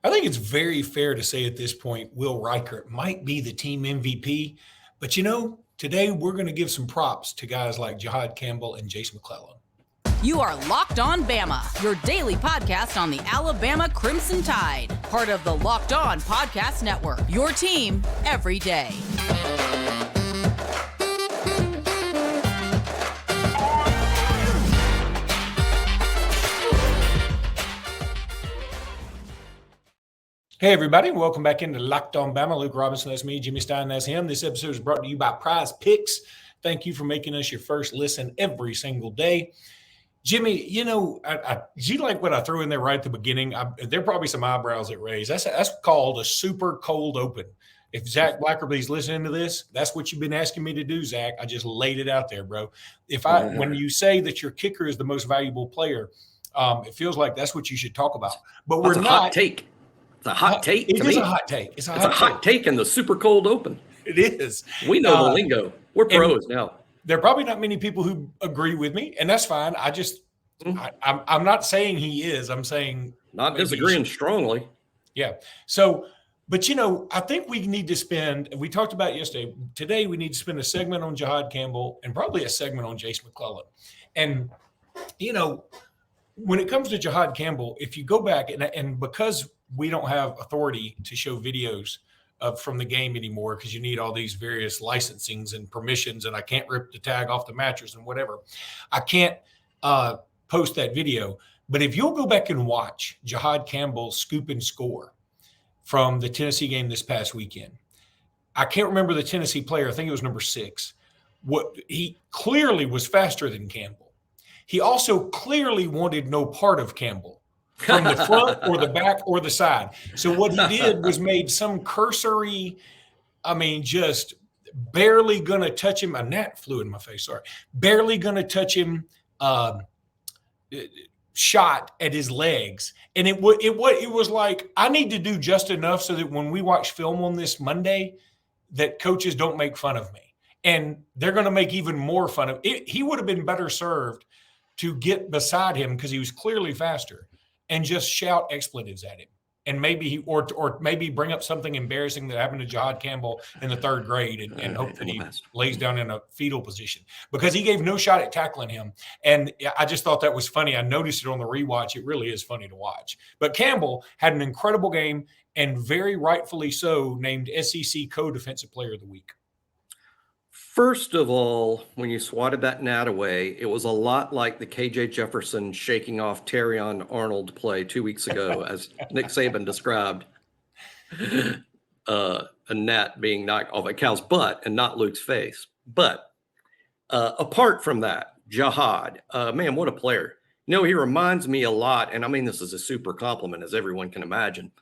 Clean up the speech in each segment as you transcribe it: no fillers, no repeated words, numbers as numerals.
I think it's very fair to say at this point, Will Reichert might be the team MVP. But today we're going to give some props to guys like Jihad Campbell and Jase McClellan. You are Locked On Bama, your daily podcast on the Alabama Crimson Tide. Part of the Locked On Podcast Network, your team every day. Hey, everybody. Welcome back into Locked On Bama. Luke Robinson, that's me. Jimmy Stein, that's him. This episode is brought to you by PrizePicks. Thank you for making us your first listen every single day. Jimmy, did you like what I threw in there right at the beginning? There are probably some eyebrows that raise. That's called a super cold open. If Zach Blackerby's listening to this, that's what you've been asking me to do, Zach. I just laid it out there, bro. When you say that your kicker is the most valuable player, it feels like that's what you should talk about. But we're not. Hot take. It's a hot take. It is a hot take. It's a hot take in the super cold open. It is. We know the lingo. We're pros now. There are probably not many people who agree with me, and that's fine. I'm not saying he is. I'm saying not disagreeing strongly. Yeah. So, but I think we need to spend. We talked about yesterday. Today, we need to spend a segment on Jihad Campbell and probably a segment on Jase McClellan. And when it comes to Jihad Campbell, if you go back and because we don't have authority to show videos from the game anymore because you need all these various licensings and permissions, and I can't rip the tag off the mattress and whatever. I can't post that video. But if you'll go back and watch Jihad Campbell's scoop and score from the Tennessee game this past weekend, I can't remember the Tennessee player. I think it was number 6. He clearly was faster than Campbell. He also clearly wanted no part of Campbell from the front or the back or the side. So what he did was made some cursory, just barely going to touch him. A gnat flew in my face, sorry. Barely going to touch him shot at his legs. And it was like, I need to do just enough so that when we watch film on this Monday, that coaches don't make fun of me. And they're going to make even more fun of it. He would have been better served to get beside him because he was clearly faster and just shout expletives at him. And maybe or maybe bring up something embarrassing that happened to Jihad Campbell in the 3rd grade and hope that he lays down in a fetal position because he gave no shot at tackling him. And I just thought that was funny. I noticed it on the rewatch. It really is funny to watch. But Campbell had an incredible game and very rightfully so named SEC Co-Defensive Player of the Week. First of all, when you swatted that gnat away, it was a lot like the KJ Jefferson shaking off Terrion Arnold play 2 weeks ago, as Nick Saban described a gnat being knocked off a cow's butt and not Luke's face. But apart from that, Jihad, man, what a player. He reminds me a lot, and I mean this is a super compliment, as everyone can imagine.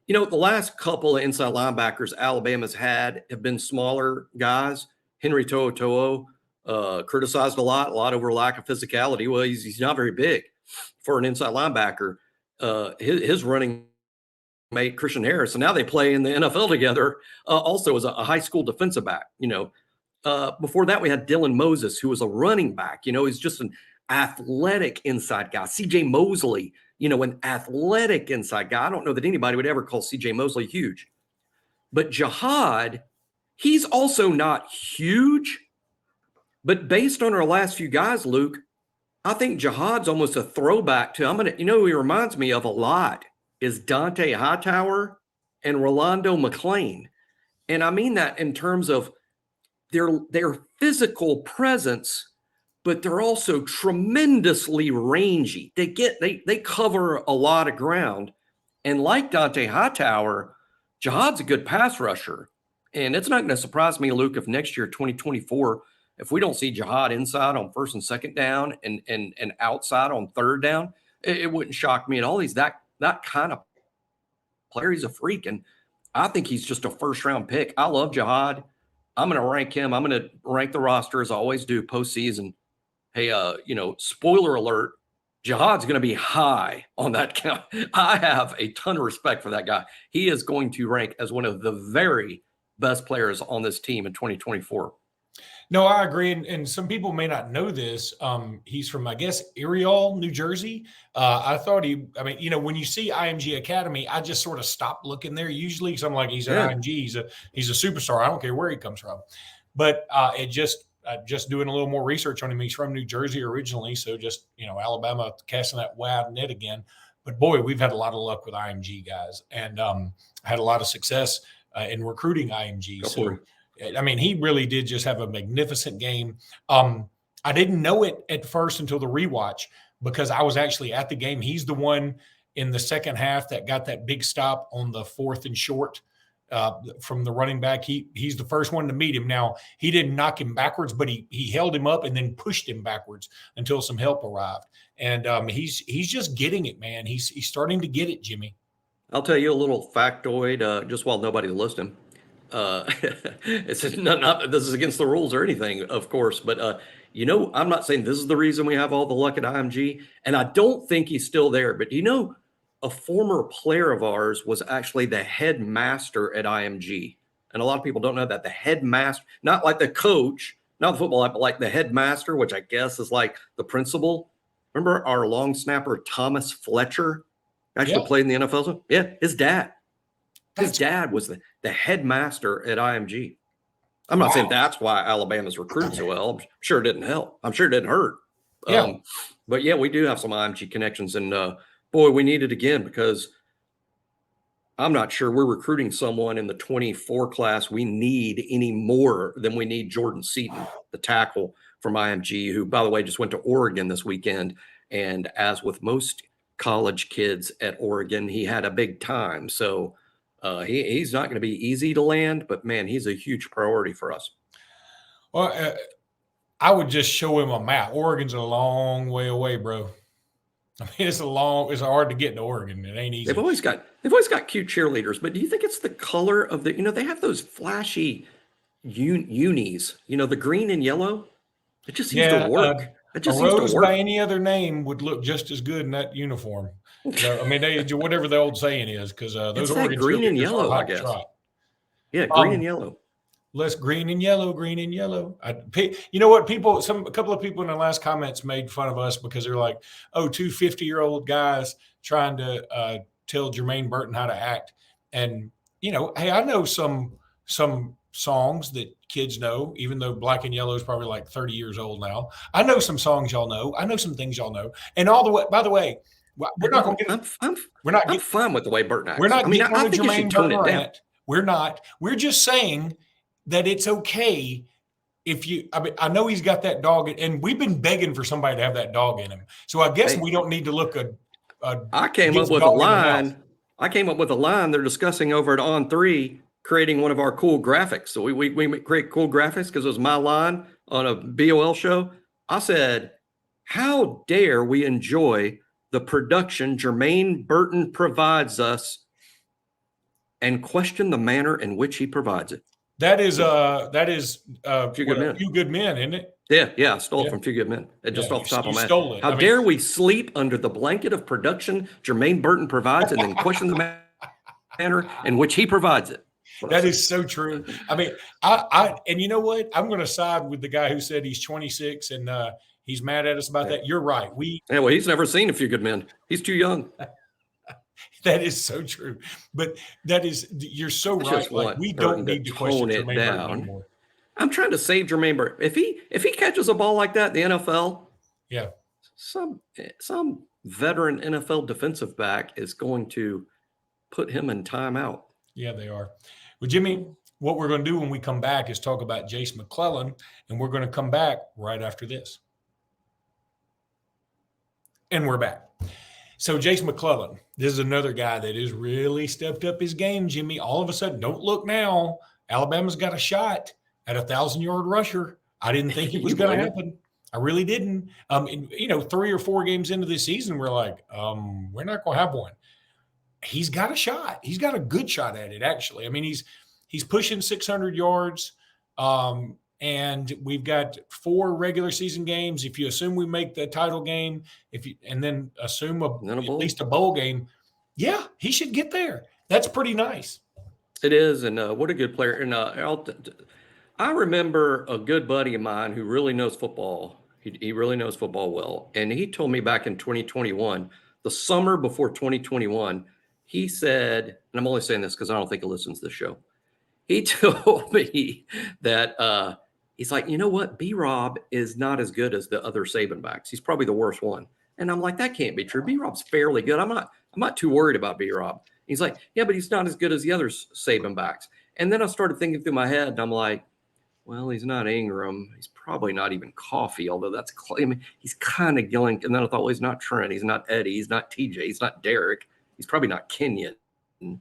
The last couple of inside linebackers Alabama's had have been smaller guys. Henry To'oTo'o criticized a lot over lack of physicality. Well, he's not very big for an inside linebacker. His running mate, Christian Harris, and now they play in the NFL together also as a high school defensive back. Before that, we had Dylan Moses, who was a running back. He's just an athletic inside guy. C.J. Mosley, an athletic inside guy. I don't know that anybody would ever call C.J. Mosley huge. But Jihad, he's also not huge, but based on our last few guys, Luke, I think Jihad's almost a throwback to, who he reminds me of a lot is Dante Hightower and Rolando McClain. And I mean that in terms of their physical presence, but they're also tremendously rangy. They cover a lot of ground. And like Dante Hightower, Jihad's a good pass rusher. And it's not going to surprise me, Luke, if next year, 2024, if we don't see Jihad inside on 1st and 2nd down and outside on 3rd down, it wouldn't shock me at all. He's that kind of player. He's a freak. And I think he's just a 1st-round pick. I love Jihad. I'm going to rank him. I'm going to rank the roster as I always do postseason. Hey, spoiler alert, Jihad's going to be high on that count. I have a ton of respect for that guy. He is going to rank as one of the very best players on this team in 2024. No, I agree. And some people may not know this. He's from, I guess, Erie, New Jersey. I thought when you see IMG Academy, I just sort of stop looking there usually because I'm like, he's at IMG. He's a superstar. I don't care where he comes from. But just doing a little more research on him. He's from New Jersey originally. So just, Alabama casting that wide net again. But boy, we've had a lot of luck with IMG guys and had a lot of success in recruiting IMG. He really did just have a magnificent game. I didn't know it at first until the rewatch because I was actually at the game. He's the one in the second half that got that big stop on the 4th and short from the running back. He's the first one to meet him. Now, he didn't knock him backwards, but he held him up and then pushed him backwards until some help arrived. And he's just getting it, man. He's starting to get it, Jimmy. I'll tell you a little factoid just while nobody's listening. It's not this is against the rules or anything, of course, but I'm not saying this is the reason we have all the luck at IMG, and I don't think he's still there, but a former player of ours was actually the headmaster at IMG, and a lot of people don't know that the headmaster, not like the coach, not the football, but like the headmaster, which I guess is like the principal. Remember our long snapper Thomas Fletcher actually played in the NFL? Yeah, his dad. His dad was the headmaster at IMG. I'm not saying that's why Alabama's recruited so well. I'm sure it didn't help. I'm sure it didn't hurt. Yeah. But yeah, we do have some IMG connections. And boy, we need it again because I'm not sure we're recruiting someone in the 24 class we need any more than we need Jordan Seaton, the tackle from IMG, who, by the way, just went to Oregon this weekend. And as with most college kids at Oregon, he had a big time. So he's not going to be easy to land, but man, he's a huge priority for us. Well, I would just show him a map. Oregon's a long way away, bro. It's hard to get to Oregon. It ain't easy. They've always got cute cheerleaders, but do you think it's the color of they have those flashy unis, the green and yellow? It just seems to work. It just seems to work. By any other name would look just as good in that uniform. They whatever the old saying is, because those Oregon green and yellow, I guess. Yeah, green and yellow. Less green and yellow, green and yellow. You know what? A couple of people in the last comments made fun of us because they're like, "Oh, two 50-year-old guys trying to tell Jermaine Burton how to act." And hey, I know some songs that kids know, even though Black and Yellow is probably like 30 years old now. I know some songs y'all know. I know some things y'all know. And by the way, we're not going to get. I'm fine with the way Burton acts. We're not getting on the Jermaine Burton rant. We're not. We're just saying that it's okay if you. I know he's got that dog, and we've been begging for somebody to have that dog in him. So I guess we don't need to look I came up with a line. They're discussing over at On3, creating one of our cool graphics. So we create cool graphics because it was my line on a BOL show. I said, "How dare we enjoy the production Jermaine Burton provides us and question the manner in which he provides it." That is Few Good Men, isn't it? Yeah, I stole it from Few Good Men. Just off the top of my head. How dare we sleep under the blanket of production Jermaine Burton provides and then question the manner in which he provides it. That is so true. And you know what? I'm going to side with the guy who said he's 26 and he's mad at us about that. You're right. He's never seen A Few Good Men. He's too young. That is so true. But you're so right. Like, we don't need to question Jermaine Burton anymore. I'm trying to save Jermaine Burton. If he catches a ball like that in the NFL, some veteran NFL defensive back is going to put him in timeout. Yeah, they are. Well, Jimmy, what we're going to do when we come back is talk about Jase McClellan, and we're going to come back right after this. And we're back. So Jase McClellan, this is another guy that has really stepped up his game, Jimmy. All of a sudden, don't look now. Alabama's got a shot at a 1,000-yard rusher. I didn't think it was going to happen. I really didn't. 3 or 4 games into this season, we're like, we're not going to have one. He's got a shot. He's got a good shot at it, actually. I mean, he's pushing 600 yards, and we've got 4 regular season games. If you assume we make the title game, and then assume at least a bowl game, yeah, he should get there. That's pretty nice. It is, and what a good player. And I remember a good buddy of mine who really knows football. He really knows football well. And he told me back in 2021, the summer before 2021, he said, and I'm only saying this because I don't think he listens to the show. He told me that he's like, you know what? B-Rob is not as good as the other Saban backs. He's probably the worst one. And I'm like, that can't be true. B-Rob's fairly good. I'm not too worried about B-Rob. He's like, yeah, but he's not as good as the other Saban backs. And then I started thinking through my head, and I'm like, well, he's not Ingram. He's probably not even Coffee, although that's claiming he's kind of Gilling. And then I thought, well, he's not Trent. He's not Eddie. He's not TJ. He's not Derek. He's probably not Kenyon. He's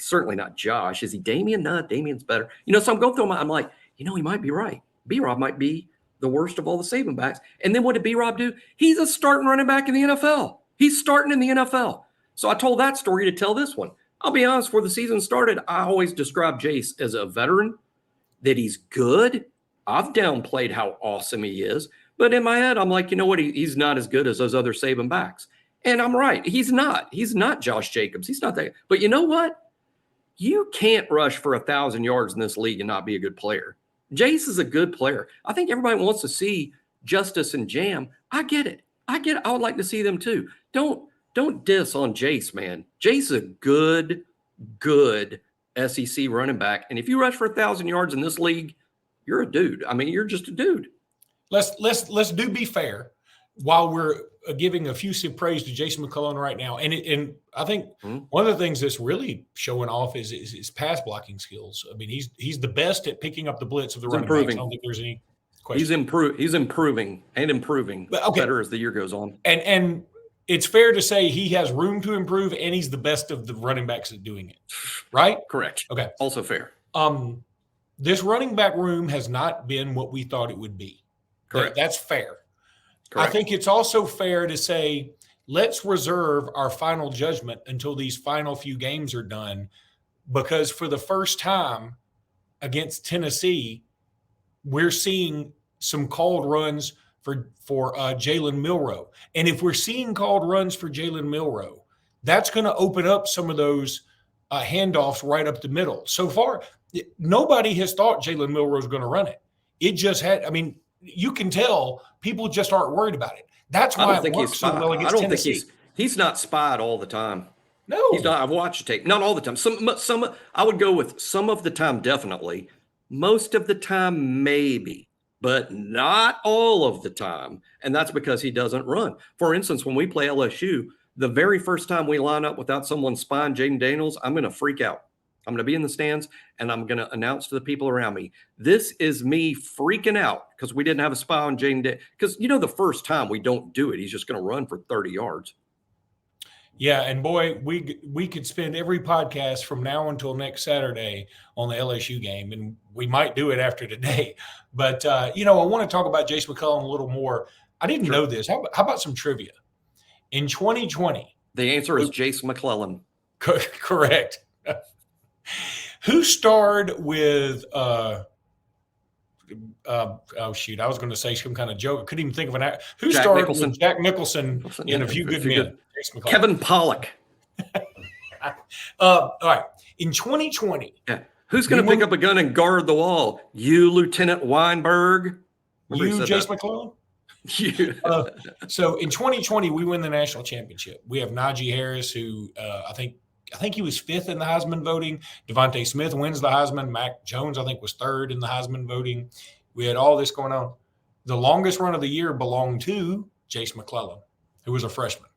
certainly not Josh. Is he Damian? No, Damian's better. So I'm going through I'm like, he might be right. B-Rob might be the worst of all the Saban backs. And then what did B-Rob do? He's a starting running back in the NFL. He's starting in the NFL. So I told that story to tell this one. I'll be honest, before the season started, I always described Jase as a veteran, that he's good. I've downplayed how awesome he is. But in my head, I'm like, you know what? He's not as good as those other Saban backs. And I'm right. He's not. He's not Josh Jacobs. He's not that. But you know what? You can't rush for 1,000 yards in this league and not be a good player. Jase is a good player. I think everybody wants to see Justice and Jam. I get it. I would like to see them too. Don't diss on Jase, man. Jase is a good SEC running back. And if you rush for 1,000 yards in this league, you're a dude. I mean, you're just a dude. Let's be fair. While we're giving effusive praise to Jase McClellan right now, and I think one of the things that's really showing off is his pass blocking skills. I mean, he's the best at picking up the blitz of the running backs. I don't think there's any question. He's improving better as the year goes on. And it's fair to say he has room to improve, and he's the best of the running backs at doing it. Right? Correct. Okay. Also fair. This running back room has not been what we thought it would be. Correct. That's fair. Correct. I think it's also fair to say, let's reserve our final judgment until these final few games are done, because for the first time against Tennessee, we're seeing some called runs for Jalen Milroe. And if we're seeing called runs for Jalen Milroe, that's going to open up some of those handoffs right up the middle. So far, nobody has thought Jalen Milroe is going to run it. It just had, I mean, you can tell people just aren't worried about it. That's why it works so well against Tennessee. He's not spied all the time. No, he's not. I've watched the tape. Not all the time. Some. I would go with some of the time, definitely. Most of the time, maybe, but not all of the time. And that's because he doesn't run. For instance, when we play LSU, the very first time we line up without someone spying Jaden Daniels, I'm going to freak out. I'm going to be in the stands, and I'm going to announce to the people around me, this is me freaking out because we didn't have a spy on Jaden Daniels. Because, the first time we don't do it, he's just going to run for 30 yards. Yeah, and boy, we could spend every podcast from now until next Saturday on the LSU game, and we might do it after today. But, I want to talk about Jase McClellan a little more. I didn't know this. How about some trivia? In 2020. The answer is Jase McClellan. Correct. Who starred with I was going to say some kind of joke. I couldn't even think of an actor. Who Jack starred Nicholson. with Jack Nicholson in A Few Good Men? Kevin Pollak. All right. In 2020. Yeah. Who's going to pick up a gun and guard the wall? You, Lieutenant Weinberg? You, Jase McClellan? So in 2020, we win the national championship. We have Najee Harris, who I think he was fifth in the Heisman voting. Devontae Smith wins the Heisman. Mac Jones, I think, was third in the Heisman voting. We had all this going on. The longest run of the year belonged to Jase McClellan, who was a freshman.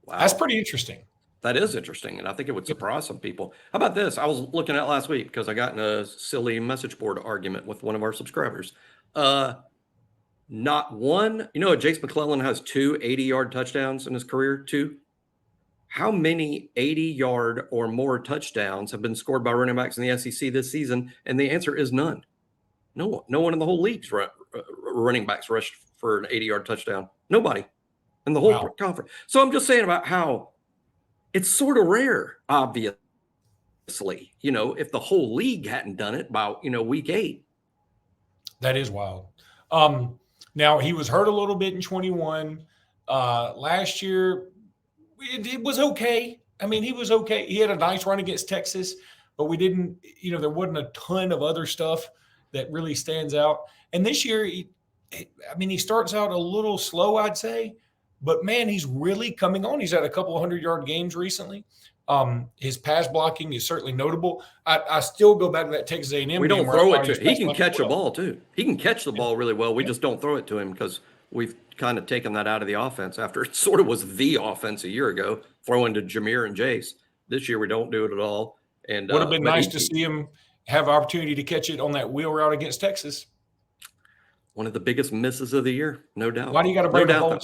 Wow. That's pretty interesting. That is interesting, and I think it would surprise some people. How about this? I was looking at last week because I got in a silly message board argument with one of our subscribers. Not one, Jase McClellan has 2 80-yard touchdowns in his career, 2. How many 80-yard or more touchdowns have been scored by running backs in the SEC this season? And the answer is none. No one in the whole league's running backs rushed for an 80-yard touchdown. Nobody in the whole conference. So I'm just saying about how it's sort of rare, obviously, if the whole league hadn't done it by, week 8. That is wild. Now, he was hurt a little bit in 21. Last year, it was okay. I mean, he was okay. He had a nice run against Texas, but we didn't, there wasn't a ton of other stuff that really stands out. And this year, he starts out a little slow, I'd say, but man, he's really coming on. He's had a couple of 100-yard games recently. His pass blocking is certainly notable. I still go back to that Texas A&M. We don't throw it to him. He can catch a ball too. He can catch the ball really well. We just don't throw it to him because we've kind of taken that out of the offense after it sort of was the offense a year ago, throwing to Jameer and Jase. This year we don't do it at all. And would have been nice to see him have opportunity to catch it on that wheel route against Texas. One of the biggest misses of the year, no doubt. Why do you got to bring the ball?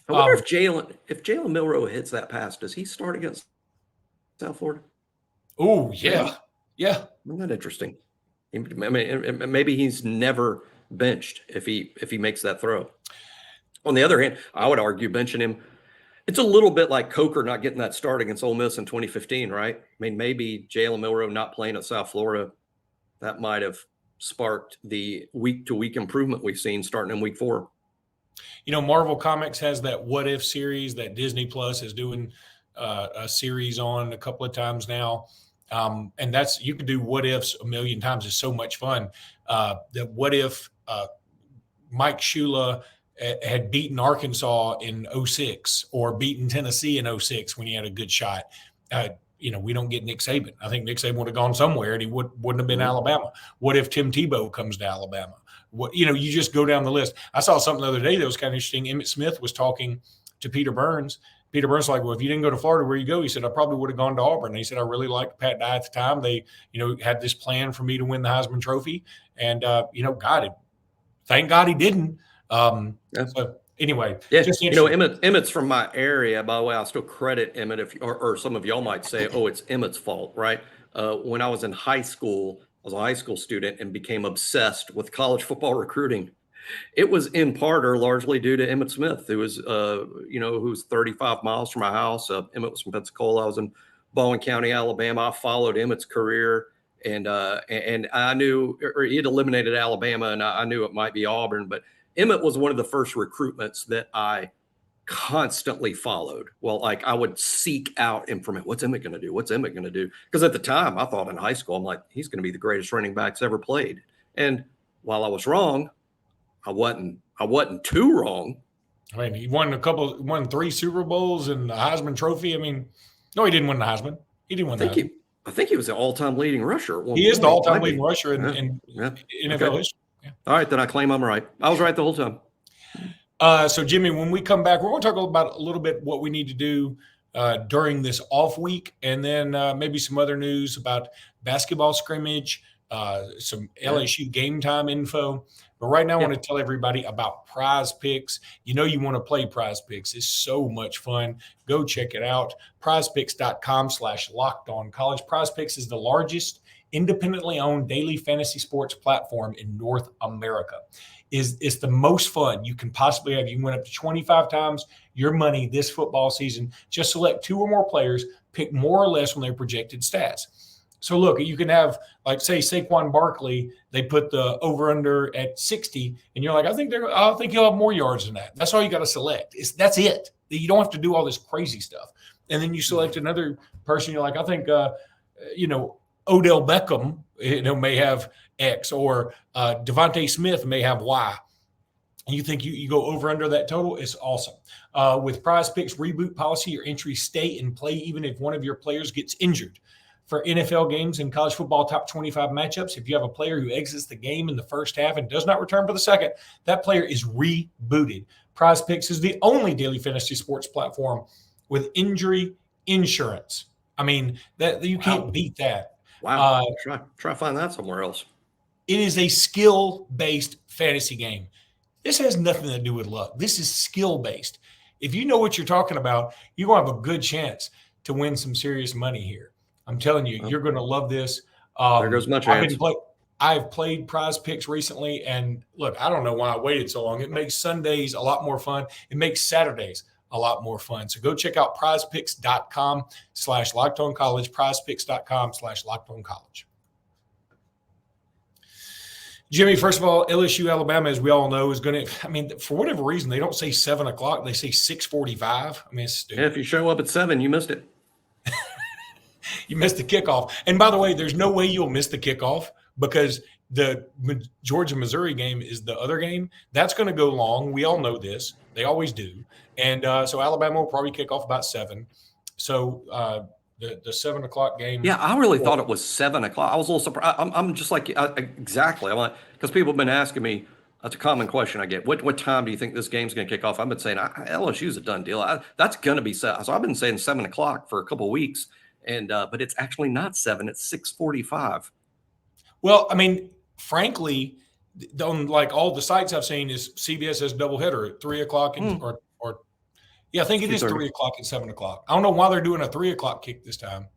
I wonder if Jalen Milroe hits that pass, does he start against South Florida? Oh, yeah. Yeah. Isn't that interesting? I mean, maybe he's never benched if he makes that throw. On the other hand, I would argue benching him, it's a little bit like Coker not getting that start against Ole Miss in 2015, right? I mean, maybe Jalen Milroe not playing at South Florida, that might have sparked the week-to-week improvement we've seen starting in week 4. You know, Marvel Comics has that What If series that Disney Plus is doing a series on a couple of times now. And that's, you can do what ifs a million times. It's so much fun. That what if Mike Shula had beaten Arkansas in 06 or beaten Tennessee in 06 when he had a good shot. We don't get Nick Saban. I think Nick Saban would have gone somewhere and he wouldn't have been Alabama. What if Tim Tebow comes to Alabama? You just go down the list. I saw something the other day that was kind of interesting. Emmitt Smith was talking to Peter Burns. Peter Burns was like, well, if you didn't go to Florida, where you go? He said, I probably would have gone to Auburn. And he said, I really liked Pat Dye at the time. They, had this plan for me to win the Heisman Trophy. And, thank God he didn't. So anyway. Yeah, Emmitt's from my area. By the way, I'll still credit Emmitt or some of y'all might say, oh, it's Emmitt's fault, right? When I was in high school, I was a high school student and became obsessed with college football recruiting. It was in part or largely due to Emmitt Smith, who was, who was 35 miles from my house. Emmitt was from Pensacola. I was in Baldwin County, Alabama. I followed Emmitt's career, and I knew, or he had eliminated Alabama, and I knew it might be Auburn. But Emmitt was one of the first recruitments that I constantly followed. Well, like I would seek out information. What's Emmitt going to do? What's Emmitt going to do? Because at the time, I thought in high school, I'm like, he's going to be the greatest running backs ever played. And while I was wrong, I wasn't too wrong. I mean, he won 3 Super Bowls and the Heisman Trophy. I mean, no, he didn't win the Heisman. He didn't win the Heisman. I think he was the all-time leading rusher. He is the all-time leading rusher in NFL history. Yeah. All right, then I claim I'm right. I was right the whole time. So, Jimmy, when we come back, we're going to talk about a little bit what we need to do during this off week, and then maybe some other news about basketball scrimmage, some LSU game time info. But right now, I want to tell everybody about PrizePicks. You want to play PrizePicks. It's so much fun. Go check it out. PrizePicks.com/LockedOnCollege. PrizePicks is the largest independently owned daily fantasy sports platform in North America. It's the most fun you can possibly have. You can win up to 25 times your money this football season. Just select 2 or more players, pick more or less on their projected stats. So look, you can have, like, say, Saquon Barkley, they put the over-under at 60, and you're like, I think he'll have more yards than that. That's all you got to select. That's it. You don't have to do all this crazy stuff. And then you select another person, you're like, I think, Odell Beckham, may have X, or Devontae Smith may have Y. And you think you go over under that total, it's awesome. With PrizePicks reboot policy, your entries stay in play even if one of your players gets injured. For NFL games and college football top 25 matchups, if you have a player who exits the game in the first half and does not return for the second, that player is rebooted. PrizePicks is the only daily fantasy sports platform with injury insurance. I mean, that you can't beat that. Wow. Try to find that somewhere else. It is a skill-based fantasy game. This has nothing to do with luck. This is skill-based. If you know what you're talking about, you're going to have a good chance to win some serious money here. I'm telling you, you're going to love this. There goes my chance. I've played PrizePicks recently, and look, I don't know why I waited so long. It makes Sundays a lot more fun. It makes Saturdays a lot more fun. So go check out PrizePicks.com/LockedOnCollege, PrizePicks.com/LockedOnCollege. Jimmy, first of all, LSU, Alabama, as we all know, is going to, for whatever reason, they don't say 7 o'clock. They say 6:45. It's stupid. Yeah, if you show up at 7, you missed it. You missed the kickoff. And by the way, there's no way you'll miss the kickoff because the Georgia Missouri game is the other game. That's going to go long. We all know this. They always do. And so Alabama will probably kick off about 7. So the 7 o'clock game. Yeah, I really thought it was 7 o'clock. I was a little surprised. I'm just like, exactly. I'm like, because people have been asking me, that's a common question I get. What time do you think this game's going to kick off? I've been saying LSU's a done deal. That's going to be set. So I've been saying 7 o'clock for a couple of weeks, and but it's actually not 7. It's 6:45. Well, I mean, frankly, on like all the sites I've seen is CBS has doubleheader at 3 o'clock and or yeah, I think it is 3 o'clock and 7 o'clock. I don't know why they're doing a 3 o'clock kick this time.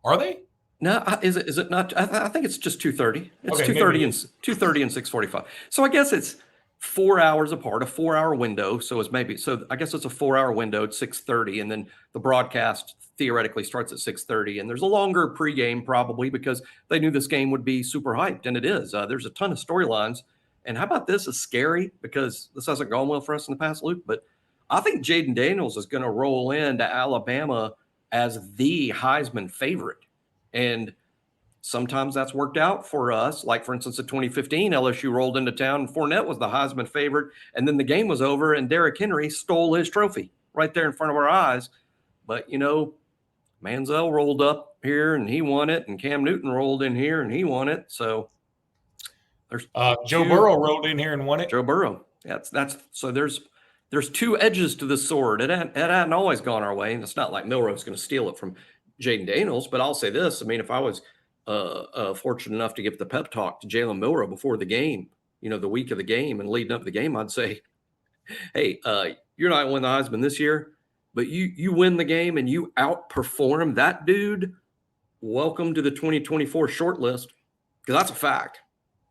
Are they? No, is it not? I think it's just 2:30. It's Okay, 2:30 and 2:30 and 6:45. So I guess it's 4 hours apart, a 4-hour window. So I guess it's a 4-hour window at 6:30, and then the broadcast theoretically starts at 6:30. And there's a longer pregame probably because they knew this game would be super hyped, and it is. There's a ton of storylines. And how about this? Is scary because this hasn't gone well for us in the past, Luke. But I think Jaden Daniels is going to roll into Alabama as the Heisman favorite. And sometimes that's worked out for us. Like, for instance, in 2015, LSU rolled into town and Fournette was the Heisman favorite. And then the game was over and Derrick Henry stole his trophy right there in front of our eyes. But, Manziel rolled up here and he won it. And Cam Newton rolled in here and he won it. So there's Joe Burrow rolled in here and won it. Joe Burrow. So there's two edges to the sword. It hadn't always gone our way. And it's not like Milroe's going to steal it from Jaden Daniels, but I'll say this. I mean, if I was fortunate enough to give the pep talk to Jalen Milroe before the game, the week of the game and leading up to the game, I'd say, hey, you're not winning the Heisman this year, but you win the game and you outperform that dude. Welcome to the 2024 shortlist, because that's a fact.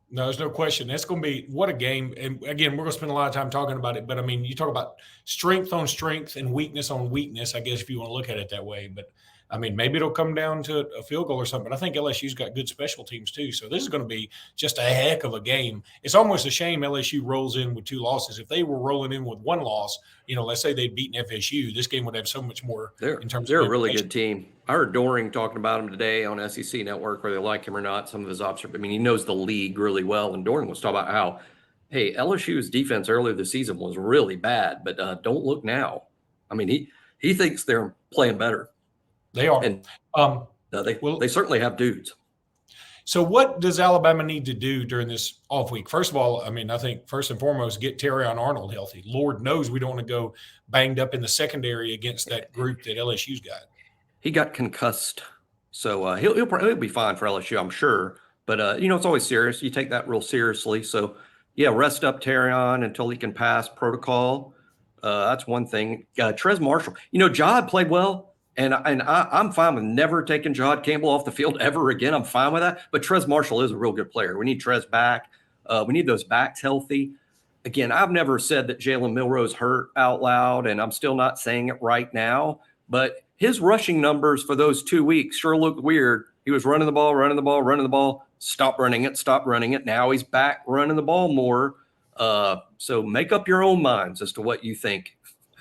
No, there's no question. That's going to be what a game. And again, we're going to spend a lot of time talking about it. But I mean, you talk about strength on strength and weakness on weakness, I guess, if you want to look at it that way. But I mean, maybe it'll come down to a field goal or something. But I think LSU's got good special teams too. So this is going to be just a heck of a game. It's almost a shame LSU rolls in with 2 losses. If they were rolling in with 1 loss, let's say they'd beaten FSU, this game would have so much more in terms of they're a really good team. I heard Doring talking about him today on SEC Network, whether they like him or not. Some of his observations. I mean, he knows the league really well. And Doring was talking about how, hey, LSU's defense earlier this season was really bad, but don't look now. I mean, he thinks they're playing better. They are. And they certainly have dudes. So what does Alabama need to do during this off week? First of all, I mean, I think first and foremost, get Terrion Arnold healthy. Lord knows we don't want to go banged up in the secondary against that group that LSU's got. He got concussed. So he'll be fine for LSU, I'm sure. But, it's always serious. You take that real seriously. So, yeah, rest up Terrion until he can pass protocol. That's one thing. Trez Marshall. Jihad played well. And I'm fine with never taking Jihad Campbell off the field ever again. I'm fine with that. But Trez Marshall is a real good player. We need Trez back. We need those backs healthy. Again, I've never said that Jalen Milroe's hurt out loud, and I'm still not saying it right now. But his rushing numbers for those 2 weeks sure looked weird. He was running the ball, stop running it. Now he's back running the ball more. So make up your own minds as to what you think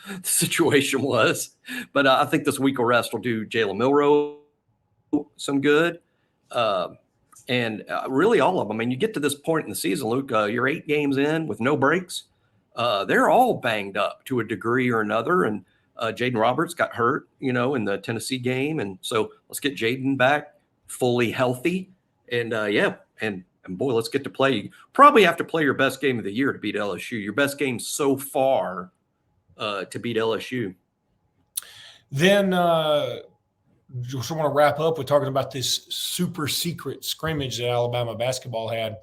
the situation was. But I think this week of rest will do Jalen Milroe some good. And really all of them. I mean, you get to this point in the season, Luke, you're 8 games in with no breaks. They're all banged up to a degree or another. And Jaden Roberts got hurt, in the Tennessee game. And so let's get Jaden back fully healthy. And and boy, let's get to play. You probably have to play your best game of the year to beat LSU. Your best game so far to beat LSU. Then just want to wrap up with talking about this super secret scrimmage that Alabama basketball had.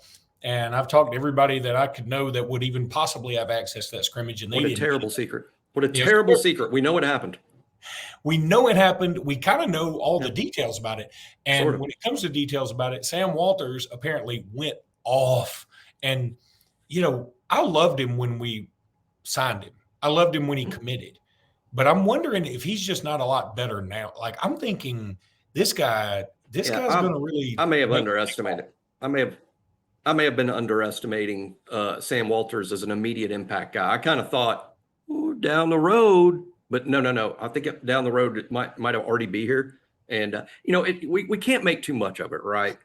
And I've talked to everybody that I could know that would even possibly have access to that scrimmage. And what a terrible secret. What a terrible secret. We know it happened. We know it happened. We kind of know all the details about it. And when it comes to details about it, Sam Walters apparently went off. And, I loved him when we signed him. I loved him when he committed. But I'm wondering if he's just not a lot better now. Like, I'm thinking this guy's going to really – I may have underestimated. I may have been underestimating Sam Walters as an immediate impact guy. I kind of thought, down the road – but no. I think down the road it might already be here. And, we can't make too much of it, right?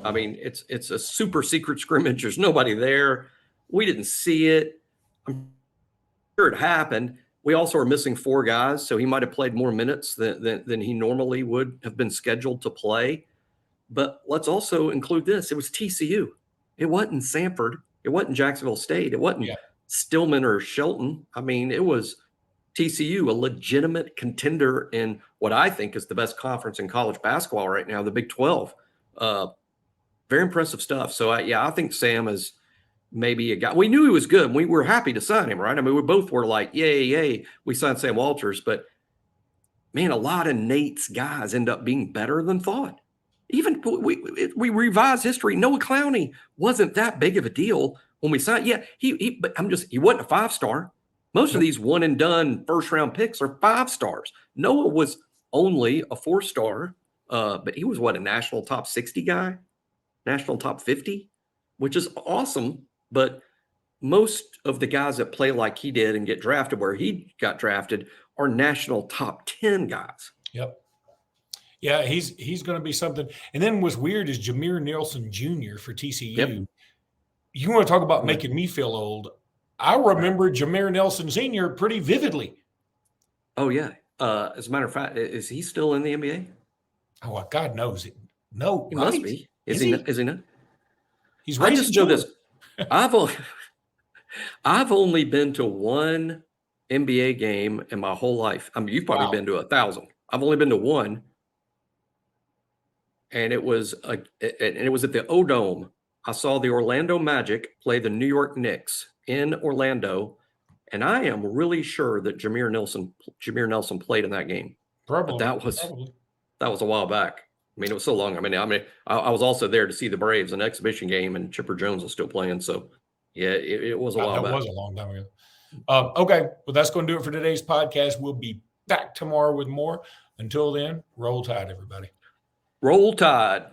I mean, it's a super secret scrimmage. There's nobody there. We didn't see it. I'm sure it happened. We also are missing 4 guys, so he might have played more minutes than he normally would have been scheduled to play. But let's also include this. It was TCU. It wasn't Samford. It wasn't Jacksonville State. It wasn't Stillman or Shelton. I mean, it was TCU, a legitimate contender in what I think is the best conference in college basketball right now, the Big 12. Very impressive stuff. So, I think Sam is maybe a guy. We knew he was good. We were happy to sign him, right? I mean, we both were like, yay, we signed Sam Walters. But, man, a lot of Nate's guys end up being better than thought. Even we revise history. Noah Clowney wasn't that big of a deal when we signed. Yeah, he wasn't a 5-star. Most of these one and done first round picks are 5 stars. Noah was only a 4-star, but he was a national top 60 guy, national top 50, which is awesome. But most of the guys that play like he did and get drafted where he got drafted are national top 10 guys. Yep. Yeah, he's going to be something. And then what's weird is Jameer Nelson Jr. for TCU. Yep. You want to talk about making me feel old? I remember Jameer Nelson Sr. pretty vividly. Oh, yeah. As a matter of fact, is he still in the NBA? Oh, God knows it. No, he must be. Is he not? He's I just know this. I've only been to one NBA game in my whole life. I mean, you've probably been to 1,000. I've only been to one. And it was at the O-Dome. I saw the Orlando Magic play the New York Knicks in Orlando, and I am really sure that Jameer Nelson played in that game. Probably. But that was a while back. I mean, it was so long. I mean, I was also there to see the Braves, an exhibition game, and Chipper Jones was still playing. So, yeah, it was a while back. That was a long time ago. Okay, well, that's going to do it for today's podcast. We'll be back tomorrow with more. Until then, roll tide, everybody. Roll Tide.